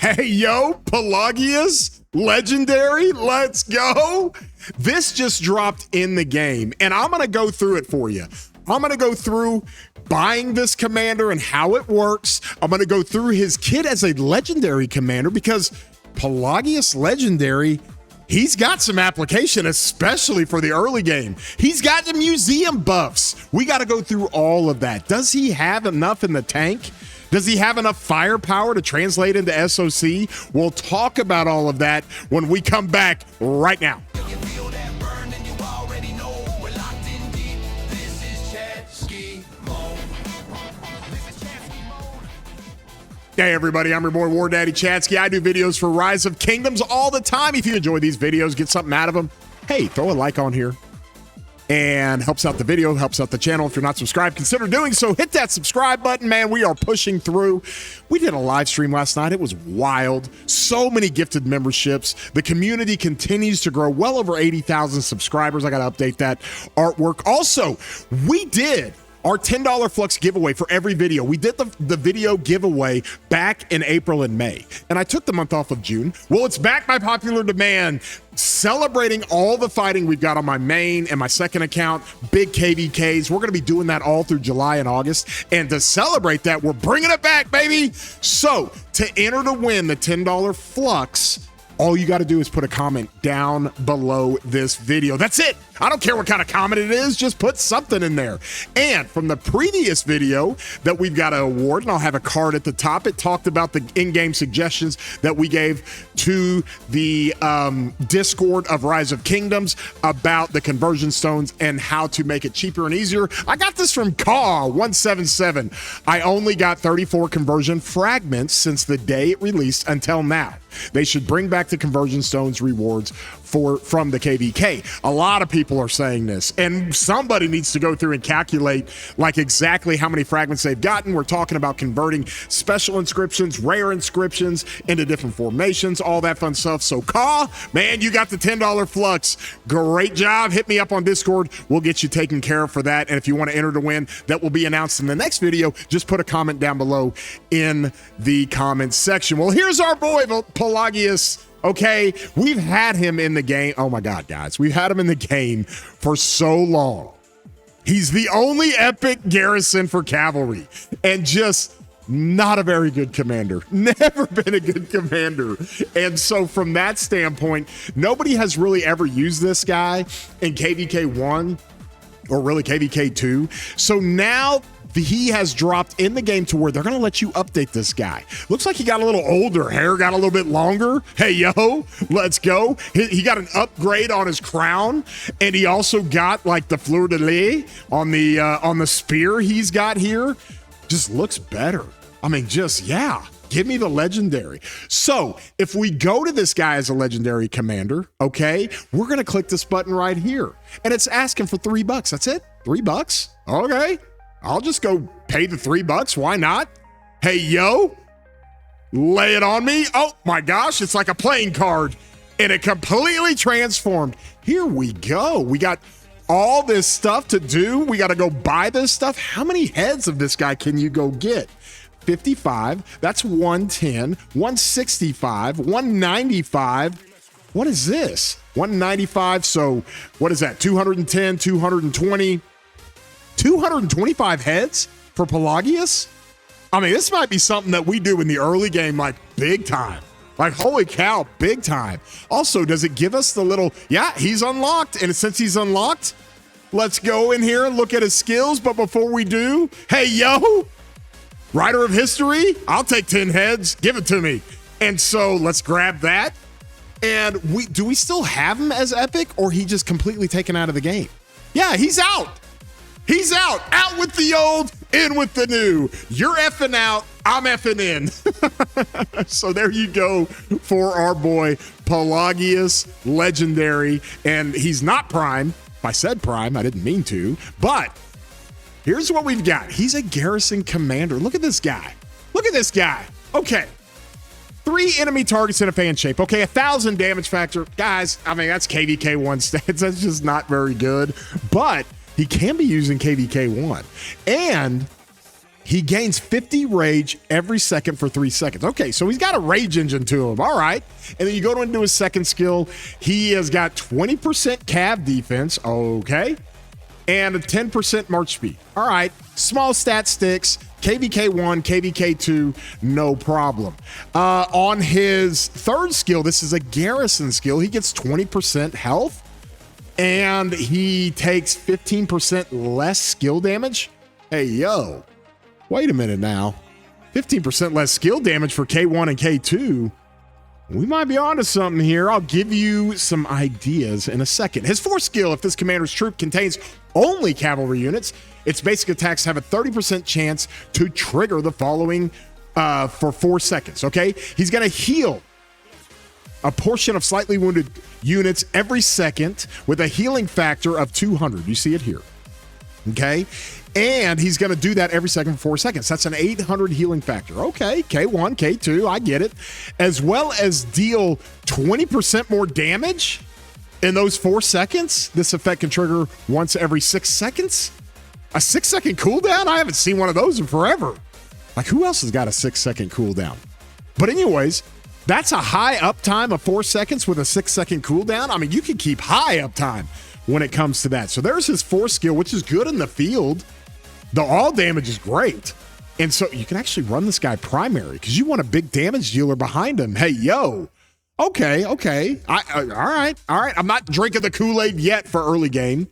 Hey, yo, Pelagius, legendary, let's go. This just dropped in the game, and I'm going to go through it for you. I'm going to go through buying this commander and how it works. I'm going to go through his kit as a legendary commander because Pelagius legendary, he's got some application, especially for the early game. He's got the museum buffs. We got to go through all of that. Does he have enough in the tank? Does he have enough firepower to translate into SOC? We'll talk about all of that when we come back right now. Hey everybody, I'm your boy War Daddy Chatsky. I do videos for Rise of Kingdoms all the time. If you enjoy these videos, get something out of them, hey, throw a like on here. And helps out the video, helps out the channel. If you're not subscribed, consider doing so. Hit that subscribe button, man. We are pushing through. We did a live stream last night. It was wild. So many gifted memberships. The community continues to grow. Well over 80,000 subscribers. I got to update that artwork. Also, we did our $10 Flux giveaway for every video. We did the video giveaway back in April and May, and I took the month off of June. Well, it's back by popular demand, celebrating all the fighting we've got on my main and my second account, big KVKs. We're going to be doing that all through July and August, and to celebrate that, we're bringing it back, baby. So to enter to win the $10 Flux, all you got to do is put a comment down below this video. That's it. I don't care what kind of comment it is. Just put something in there. And from the previous video that we've got an award, and I'll have a card at the top, it talked about the in-game suggestions that we gave to the Discord of Rise of Kingdoms about the conversion stones and how to make it cheaper and easier. I got this from Caw177. I only got 34 conversion fragments since the day it released until now. They should bring back the conversion stones rewards from the KVK. A lot of people are saying this, and somebody needs to go through and calculate like exactly how many fragments they've gotten. We're talking about converting special inscriptions, rare inscriptions into different formations, all that fun stuff. So Caw, man, you got the $10 Flux. Great job. Hit me up on Discord. We'll get you taken care of for that. And if you want to enter to win, that will be announced in the next video. Just put a comment down below in the comments section. Well, here's our boy Pelagius. Okay, we've had him in the game. Oh my God, guys, we've had him in the game for so long. He's the only epic garrison for cavalry and just not a very good commander. Never been a good commander. And so from that standpoint, nobody has really ever used this guy in KVK 1 or really KVK 2. So now he has dropped in the game to where they're going to let you update this guy. Looks like he got a little older. Hair got a little bit longer. Hey, yo, let's go. He got an upgrade on his crown, and he also got like the fleur de lis on the spear he's got here. Just looks better. I mean, just, yeah. Give me the legendary. So if we go to this guy as a legendary commander, okay, we're going to click this button right here, and it's asking for $3. That's it. $3. Okay. I'll just go pay the $3. Why not? Hey, yo, lay it on me. Oh my gosh, it's like a playing card and it completely transformed. Here we go. We got all this stuff to do. We got to go buy this stuff. How many heads of this guy can you go get? 55. That's 110, 165, 195. What is this? 195. So what is that? 210, 220. 225 heads for Pelagius? I mean, this might be something that we do in the early game, like big time. Like, holy cow, big time. Also, does it give us the little, yeah, he's unlocked. And since he's unlocked, let's go in here and look at his skills. But before we do, hey, yo, writer of history, I'll take 10 heads. Give it to me. And so let's grab that. And do we still have him as epic, or he just completely taken out of the game? Yeah, he's out. He's out. Out with the old, in with the new. You're effing out. I'm effing in. So there you go for our boy Pelagius, legendary. And he's not prime. If I said prime, I didn't mean to. But here's what we've got. He's a garrison commander. Look at this guy. Look at this guy. Okay. 3 enemy targets in a fan shape. Okay, 1,000 damage factor. Guys, I mean, that's KVK 1 stats. That's just not very good. But he can be using KVK 1. And He gains 50 rage every second for 3 seconds. Okay, so he's got a rage engine to him. All right. And then you go into his second skill. He has got 20% cav defense. Okay. And a 10% march speed. All right. Small stat sticks. KVK1, KVK2, no problem. On his third skill, this is a garrison skill. He gets 20% health. And he takes 15% less skill damage. Hey, yo. Wait a minute now. 15% less skill damage for K1 and K2. We might be onto something here. I'll give you some ideas in a second. His fourth skill, if this commander's troop contains only cavalry units, its basic attacks have a 30% chance to trigger the following for 4 seconds, okay? He's going to heal a portion of slightly wounded units every second with a healing factor of 200. You see it here, okay? And he's going to do that every second for 4 seconds. That's an 800 healing factor. Okay, K1, K2, I get it. As well as deal 20% more damage in those 4 seconds. This effect can trigger once every 6 seconds. A 6-second cooldown? I haven't seen one of those in forever. Like, who else has got a 6-second cooldown? But anyways, that's a high uptime of 4 seconds with a 6-second cooldown. I mean, you can keep high uptime when it comes to that. So there's his fourth skill, which is good in the field. The all damage is great. And so you can actually run this guy primary because you want a big damage dealer behind him. Hey, yo. Okay. All right. I'm not drinking the Kool-Aid yet for early game.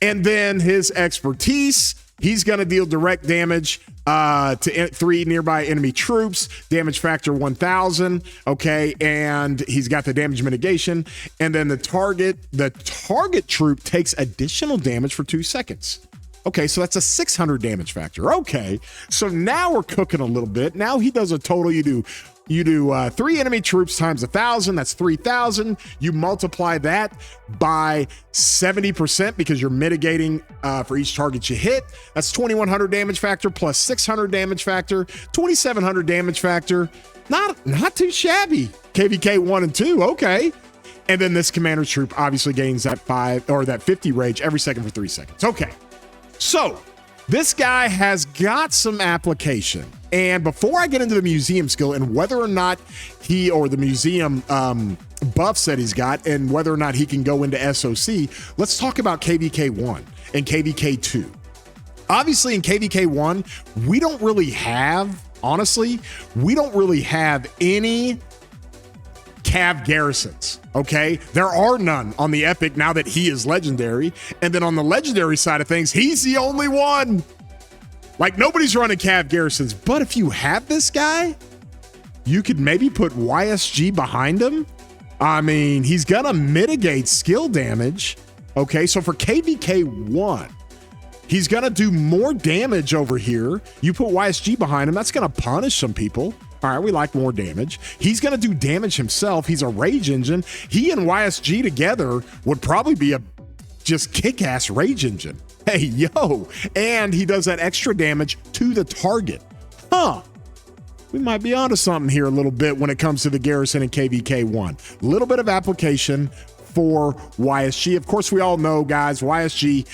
And then his expertise, he's going to deal direct damage to 3 nearby enemy troops, damage factor 1,000. Okay. And he's got the damage mitigation. And then the target troop takes additional damage for 2 seconds. Okay, so that's a 600 damage factor. Okay, so now we're cooking a little bit. Now he does a total. You do 3 enemy troops times 1,000. That's 3,000. You multiply that by 70% because you're mitigating for each target you hit. That's 2,100 damage factor plus 600 damage factor, 2,700 damage factor. Not too shabby. KVK 1 and 2. Okay. And then this commander troop obviously gains that 50 rage every second for 3 seconds. Okay. So this guy has got some application. And before I get into the museum skill and whether or not he or the museum buffs that he's got and whether or not he can go into SOC, let's talk about KVK1 and KVK2. Obviously in KVK1, we don't really have any cav garrisons. Okay, there are none on the epic now that he is legendary. And then on the legendary side of things, he's the only one. Like, nobody's running cav garrisons. But if you have this guy, you could maybe put YSG behind him. I mean, he's gonna mitigate skill damage. Okay, so for KVK1, he's gonna do more damage over here. You put YSG behind him, that's gonna punish some people. All right, we like more damage. He's going to do damage himself. He's a rage engine. He and YSG together would probably be a just kick-ass rage engine. Hey, yo. And he does that extra damage to the target. Huh. We might be onto something here a little bit when it comes to the garrison in KVK1. A little bit of application for YSG. Of course, we all know, guys, YSG,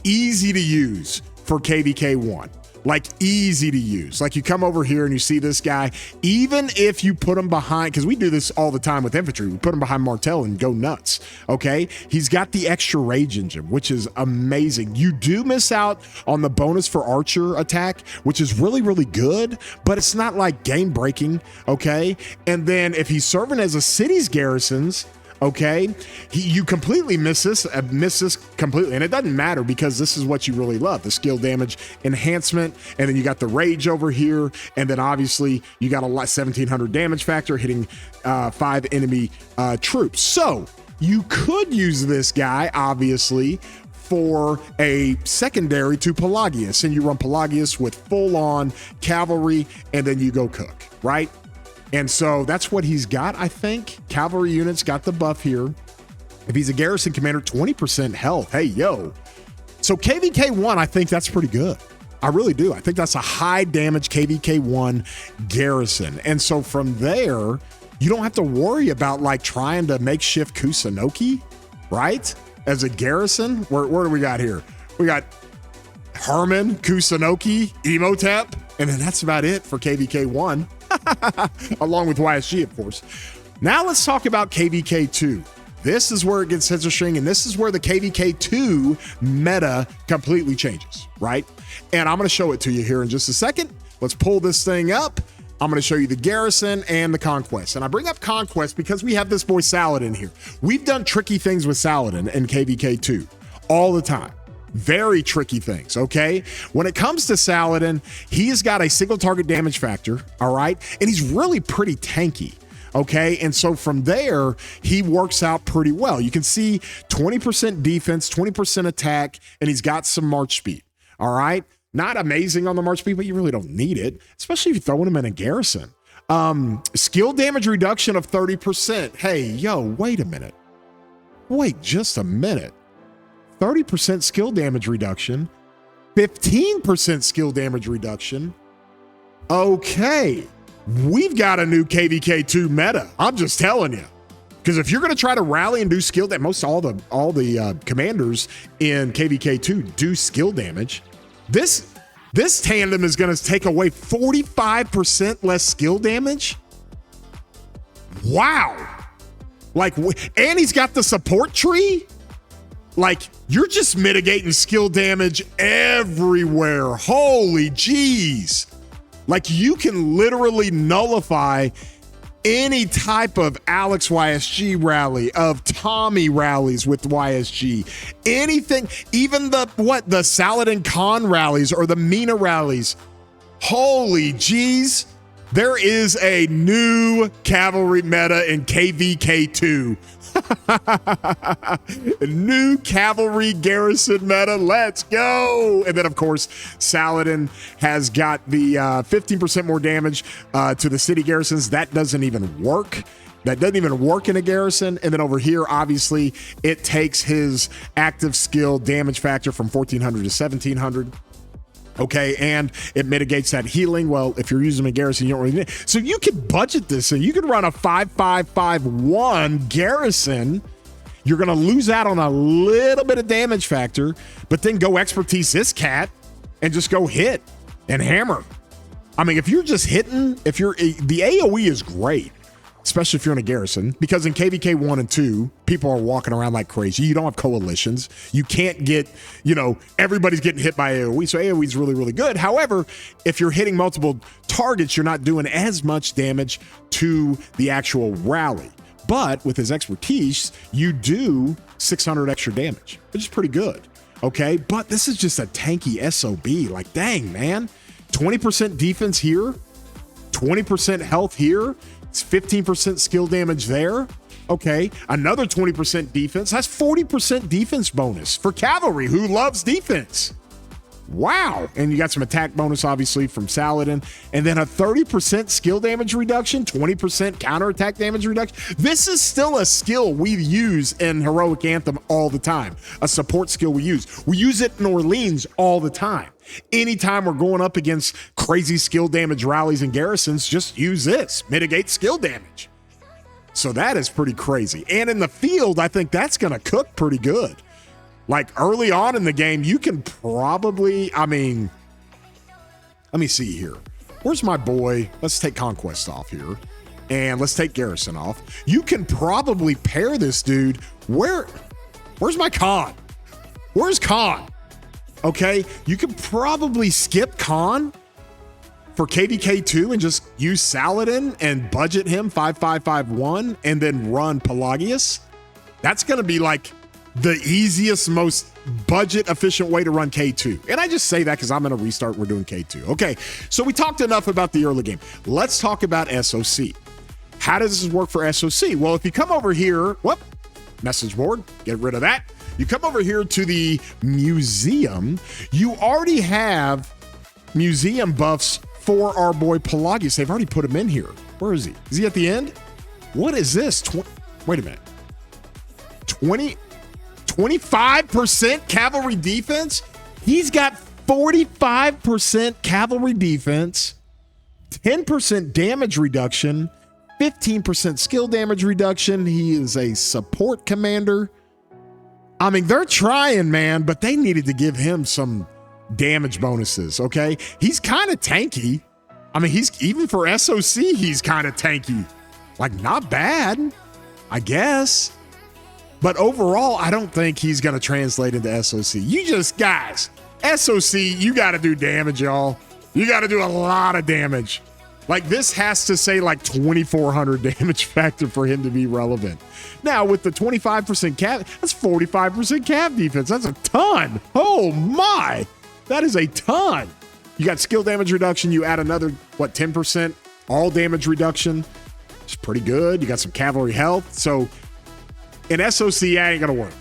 easy to use for KVK1. Like, easy to use. Like, you come over here and you see this guy, even if you put him behind, because we do this all the time with infantry, we put him behind Martel and go nuts, okay? He's got the extra rage engine, which is amazing. You do miss out on the bonus for archer attack, which is really, really good, but it's not like game breaking, okay? And then if he's serving as a city's garrisons, okay, you completely miss this completely. And it doesn't matter because this is what you really love, the skill damage enhancement. And then you got the rage over here. And then obviously you got a lot, 1,700 damage factor hitting 5 enemy troops. So you could use this guy, obviously, for a secondary to Pelagius. And you run Pelagius with full on cavalry and then you go cook, right? And so that's what he's got, I think. Cavalry units got the buff here. If he's a garrison commander, 20% health. Hey, yo. So KVK1, I think that's pretty good. I really do. I think that's a high damage KVK1 garrison. And so from there, you don't have to worry about like trying to makeshift Kusunoki, right? As a garrison. Where do we got here? We got Herman, Kusunoki, Emotep, and then that's about it for KVK1, along with YSG, of course. Now let's talk about KVK2. This is where it gets interesting, and this is where the KVK2 meta completely changes, right? And I'm going to show it to you here in just a second. Let's pull this thing up. I'm going to show you the Garrison and the Conquest. And I bring up Conquest because we have this boy Saladin here. We've done tricky things with Saladin in KVK2 all the time. Very tricky things, okay? When it comes to Saladin, he's got a single target damage factor, all right? And he's really pretty tanky, okay? And so from there, he works out pretty well. You can see 20% defense, 20% attack, and he's got some march speed, all right? Not amazing on the march speed, but you really don't need it, especially if you're throwing him in a Garrison. Skill damage reduction of 30%. Hey, yo, wait a minute. Wait just a minute. 30% skill damage reduction, 15% skill damage reduction. Okay, we've got a new KVK2 meta. I'm just telling you. Because if you're going to try to rally and do skill damage, most all the commanders in KVK2 do skill damage. This tandem is going to take away 45% less skill damage. Wow. Like, and he's got the support tree. Like, you're just mitigating skill damage everywhere. Holy jeez. Like, you can literally nullify any type of Alex YSG rally, of Tommy rallies with YSG, anything, even the Saladin Khan rallies or the Mina rallies. Holy jeez. There is a new cavalry meta in KVK2. A new cavalry Garrison meta. Let's go. And then, of course, Saladin has got the 15% more damage to the city garrisons. That doesn't even work. That doesn't even work in a Garrison. And then over here, obviously, it takes his active skill damage factor from 1,400 to 1,700. Okay, and it mitigates that healing. Well, if you're using a Garrison, you don't really need it. So you could budget this, and you could run a 5-5-5-1 Garrison. You're going to lose out on a little bit of damage factor, but then go expertise this cat and just go hit and hammer. I mean, if you're just hitting, the AoE is great, especially if you're in a Garrison, because in KVK 1 and 2, people are walking around like crazy. You don't have coalitions. You can't get, everybody's getting hit by AoE, so AoE is really, really good. However, if you're hitting multiple targets, you're not doing as much damage to the actual rally. But with his expertise, you do 600 extra damage, which is pretty good, okay? But this is just a tanky SOB. Like, dang, man. 20% defense here, 20% health here, it's 15% skill damage there. Okay, another 20% defense. That's 40% defense bonus for cavalry who loves defense. Wow. And you got some attack bonus, obviously, from Saladin. And then a 30% skill damage reduction, 20% counterattack damage reduction. This is still a skill we use in Heroic Anthem all the time. A support skill we use. We use it in Orleans all the time. Anytime we're going up against crazy skill damage rallies and garrisons, just use this. Mitigate skill damage. So that is pretty crazy. And in the field, I think that's going to cook pretty good. Like early on in the game, you can probably, let me see here. Where's my boy? Let's take Conquest off here. And let's take Garrison off. You can probably pair this dude. Where's my Khan? Where's Khan? Okay, you could probably skip Khan for KVK2 and just use Saladin and budget him 5-5-5-1 and then run Pelagius. That's going to be like the easiest, most budget efficient way to run K2. And I just say that because I'm in a restart. We're doing K2. Okay, so we talked enough about the early game. Let's talk about SOC. How does this work for SOC? Well, if you come over here, message board, get rid of that. You come over here to the museum. You already have museum buffs for our boy Pelagius. They've already put him in here. Where is he? Is he at the end? What is this? Wait a minute. 25% cavalry defense? He's got 45% cavalry defense, 10% damage reduction, 15% skill damage reduction. He is a support commander. I mean, they're trying, man, but they needed to give him some damage bonuses, okay? He's kind of tanky. I mean, he's even for SOC, he's kind of tanky. Like, not bad, I guess. But overall, I don't think he's going to translate into SOC. You just, guys, SOC, you got to do damage, y'all. You got to do a lot of damage. Like, this has to say like 2,400 damage factor for him to be relevant. Now, with the 25% cap, that's 45% cap defense. That's a ton. Oh, my. That is a ton. You got skill damage reduction. You add another, 10% all damage reduction. It's pretty good. You got some cavalry health. So, in SOC, ain't going to work.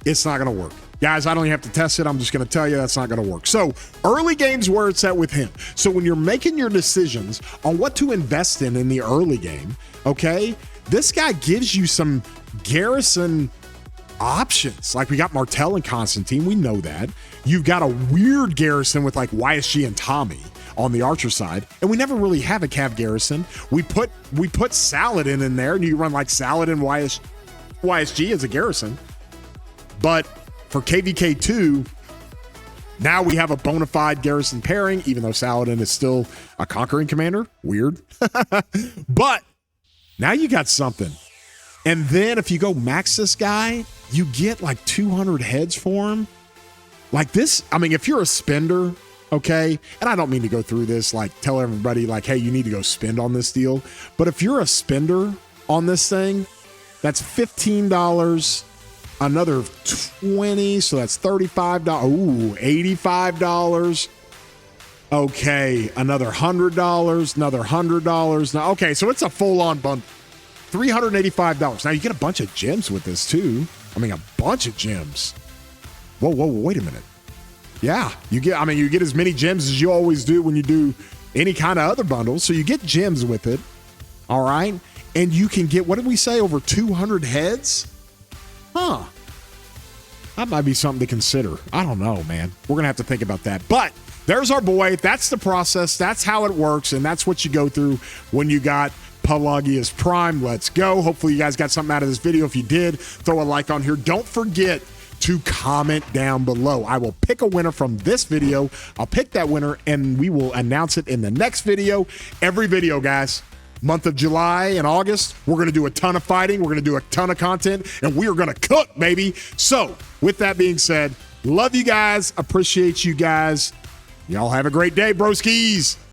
It's not going to work. Guys, I don't even have to test it. I'm just going to tell you that's not going to work. So early game's where it's at with him. So when you're making your decisions on what to invest in the early game, okay, this guy gives you some garrison options. Like we got Martel and Constantine. We know that. You've got a weird garrison with like YSG and Tommy on the archer side. And we never really have a Cav garrison. We put Saladin in there and you run like Saladin YSG as a garrison. But for KVK2, now we have a bona fide garrison pairing, even though Saladin is still a conquering commander. Weird. But now you got something. And then if you go max this guy, you get like 200 heads for him. Like this, I mean, if you're a spender, okay, and I don't mean to go through this, like tell everybody like, hey, you need to go spend on this deal. But if you're a spender on this thing, that's $15. Another 20, so that's $35. Ooh, $85. Okay, another $100, another $100. Now, okay, so it's a full-on bundle. $385. Now you get a bunch of gems with this too. I mean, a bunch of gems. Whoa, wait a minute. Yeah, you get as many gems as you always do when you do any kind of other bundle. So you get gems with it. All right, and you can get, what did we say, over 200 heads? Huh. That might be something to consider. I don't know, man. We're going to have to think about that. But there's our boy. That's the process. That's how it works. And that's what you go through when you got Pelagius Prime. Let's go. Hopefully you guys got something out of this video. If you did, throw a like on here. Don't forget to comment down below. I will pick a winner from this video. I'll pick that winner and we will announce it in the next video. Every video, guys. Month of July and August, we're going to do a ton of fighting. We're going to do a ton of content, and we are going to cook, baby. So with that being said, love you guys. Appreciate you guys. Y'all have a great day, broskies.